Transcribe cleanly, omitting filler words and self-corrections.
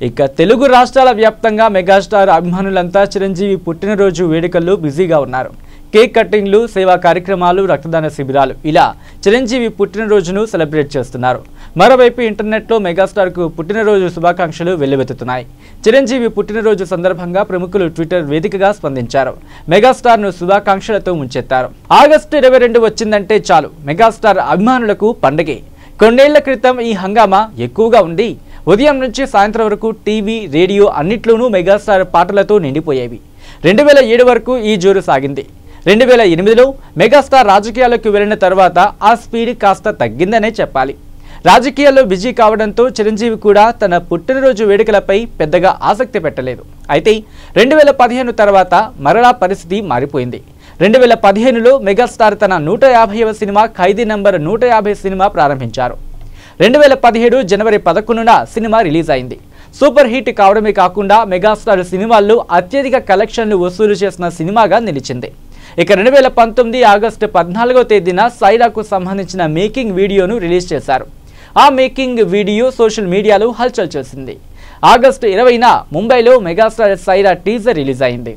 ఇక తెలుగు రాష్ట్రాల వ్యాప్తంగా మెగాస్టార్ అభిమానులంతా చిరంజీవి పుట్టినరోజు వేడుకల్లో బిజీగా ఉన్నారు. కేక్ కటింగ్లు, సేవా కార్యక్రమాలు, రక్తదాన శిబిరాలు ఇలా చిరంజీవి పుట్టినరోజును సెలబ్రేట్ చేస్తున్నారు. మరోవైపు ఇంటర్నెట్లో మెగాస్టార్కు పుట్టినరోజు శుభాకాంక్షలు వెల్లువెత్తుతున్నాయి. చిరంజీవి పుట్టినరోజు సందర్భంగా ప్రముఖులు ట్విట్టర్ వేదికగా స్పందించారు. మెగాస్టార్ను శుభాకాంక్షలతో ముంచెత్తారు. ఆగస్టు 22 వచ్చిందంటే చాలు మెగాస్టార్ అభిమానులకు పండగే. కొన్నేళ్ల క్రితం ఈ హంగామా ఎక్కువగా ఉంది. ఉదయం నుంచి సాయంత్రం వరకు టీవీ, రేడియో అన్నిట్లోనూ మెగాస్టార్ పాటలతో నిండిపోయేవి. 2007 వరకు ఈ జోరు సాగింది. 2008లో మెగాస్టార్ రాజకీయాలకు వెళ్లిన తర్వాత ఆ స్పీడ్ కాస్త తగ్గిందనే చెప్పాలి. రాజకీయాల్లో బిజీ కావడంతో చిరంజీవి కూడా తన పుట్టినరోజు వేడుకలపై పెద్దగా ఆసక్తి పెట్టలేదు. అయితే 2015 తర్వాత మరలా పరిస్థితి మారిపోయింది. 2015లో మెగాస్టార్ తన 150వ సినిమా ఖైదీ నంబర్ 150 సినిమా ప్రారంభించారు. 2017 జనవరి 11న సినిమా రిలీజ్ అయింది. సూపర్ హిట్ కావడమే కాకుండా మెగాస్టార్ సినిమాల్లో అత్యధిక కలెక్షన్లు వసూలు చేసిన సినిమాగా నిలిచింది. ఇక 2019 ఆగస్టు 14వ తేదీన సైరాకు సంబంధించిన మేకింగ్ వీడియోను రిలీజ్ చేశారు. ఆ మేకింగ్ వీడియో సోషల్ మీడియాలో హల్చల్ చేసింది. ఆగస్టు 20న ముంబైలో మెగాస్టార్ సైరా టీజర్ రిలీజ్ అయింది.